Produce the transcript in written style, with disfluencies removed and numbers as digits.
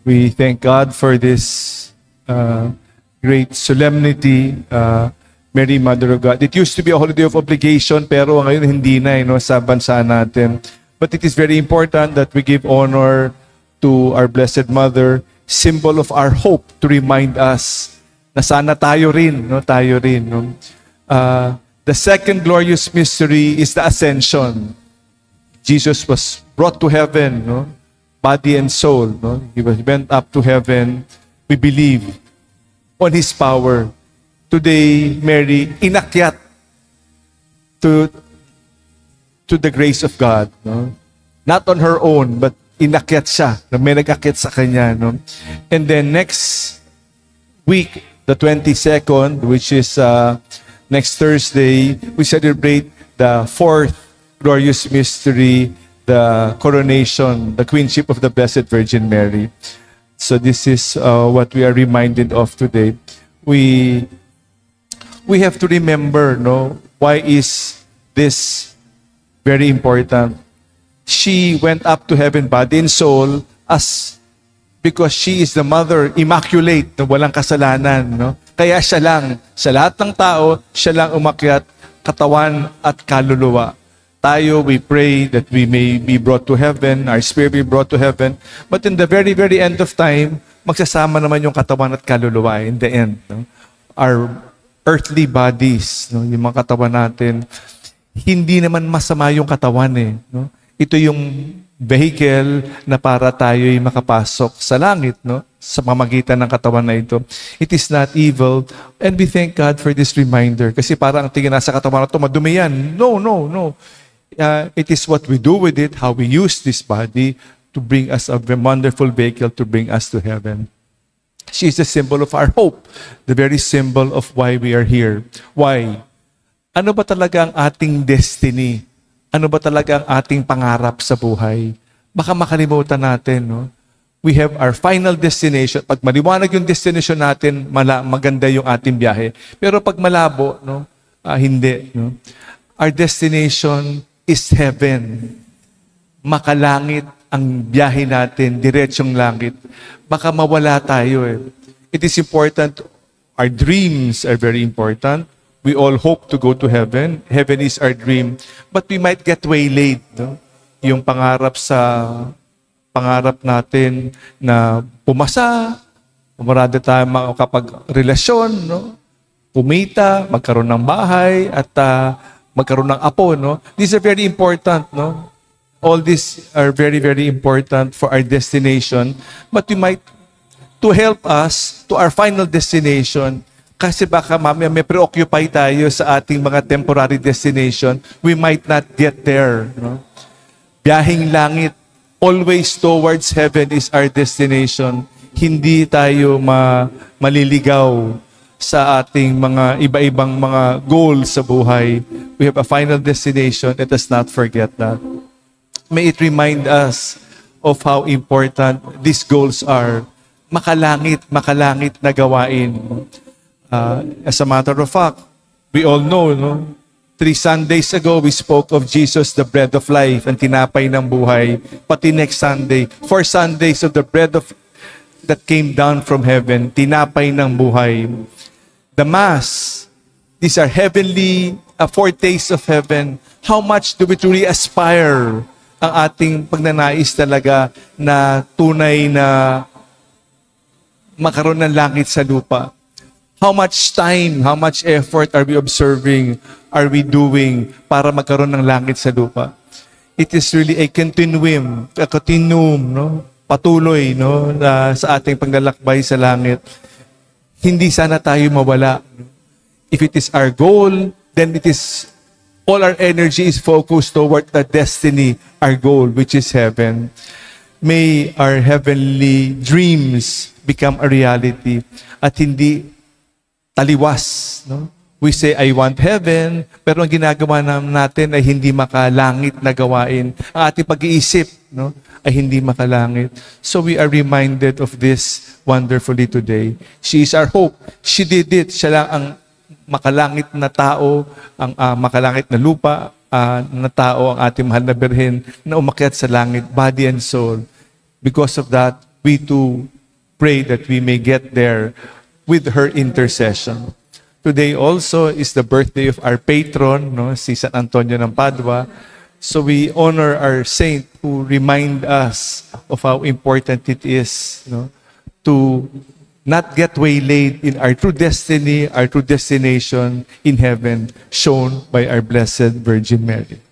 We thank God for this great solemnity, Mary, Mother of God. It used to be a holiday of obligation, pero ngayon hindi na sa bansa natin. But it is very important that we give honor to our Blessed Mother, symbol of our hope, to remind us na sana tayo rin. The second glorious mystery is the Ascension. Jesus was brought to heaven, body and soul. He went up to heaven. We believe on His power. Today, Mary inakyat to the grace of God. Not on her own, but inakyat siya. May nag-akyat sa kanya. And then next week, the 22nd, which is next Thursday, we celebrate the fourth glorious mystery, the coronation, the queenship of the Blessed Virgin Mary. So this is what we are reminded of today. We have to remember, why is this very important? She went up to heaven, body and soul, because she is the mother, immaculate, walang kasalanan. Kaya siya lang, sa lahat ng tao, siya lang umakyat, katawan at kaluluwa. Tayo, we pray that we may be brought to heaven, our spirit be brought to heaven. But in the very, very end of time, magsasama naman yung katawan at kaluluwa in the end. Our earthly bodies, yung mga katawan natin, hindi naman masama yung katawan Ito yung vehicle na para tayo'y makapasok sa langit, sa pamamagitan ng katawan na ito. It is not evil, and we thank God for this reminder. Kasi parang tingin na sa katawan na ito, madumi yan. No. It is what we do with it, how we use this body to bring us a wonderful vehicle to bring us to heaven. She is the symbol of our hope, the very symbol of why we are here. Why? Ano ba talaga ang ating destiny? Ano ba talaga ang ating pangarap sa buhay? Baka makalimutan natin, We have our final destination. Pag maliwanag yung destination natin, maganda yung ating biyahe. Pero pag malabo, hindi. Our destination is heaven. Makalangit ang biyahe natin, diretsong langit. Baka mawala tayo It is important. Our dreams are very important. We all hope to go to heaven. Heaven is our dream. But we might get waylaid. Yung pangarap natin na pumasa, marami tayo makapag-relasyon, kumita, magkaroon ng bahay, at magkaroon ng apo. These are very important. All these are very, very important for our destination. But we might, to help us to our final destination, kasi baka mamaya may preoccupy tayo sa ating mga temporary destination, we might not get there. Biyaheng langit, always towards heaven is our destination. Hindi tayo maliligaw sa ating mga iba-ibang mga goals sa buhay. We have a final destination. Let us not forget that. May it remind us of how important these goals are. Makalangit na gawain. As a matter of fact, we all know, 3 Sundays ago, we spoke of Jesus, the bread of life, and tinapay ng buhay. Pati next Sunday, 4 Sundays of the bread that came down from heaven, tinapay ng buhay. The Mass, these are heavenly foretaste of heaven. How much do we truly aspire ang ating pagnanais talaga na tunay na makaroon ng langit sa lupa? How much time, how much effort are we observing, are we doing para magkaroon ng langit sa lupa? It is really a continuum, patuloy, na sa ating paglalakbay sa langit. Hindi sana tayo mawala. If it is our goal, then it is all our energy is focused toward the destiny, our goal, which is heaven. May our heavenly dreams become a reality at hindi taliwas. We say, I want heaven, pero ang ginagawa natin ay hindi makalangit na gawain. Ang ating pag-iisip ay hindi makalangit. So we are reminded of this wonderfully today. She is our hope. She did it. Siya lang ang makalangit na tao, ang makalangit na lupa, na tao, ang ating mahal na Birhen, na umakyat sa langit, body and soul. Because of that, we too pray that we may get there with her intercession. Today also is the birthday of our patron, no, si San Antonio ng Padua. So we honor our saint who remind us of how important it is, no, to not get waylaid in our true destiny, our true destination in heaven, shown by our Blessed Virgin Mary.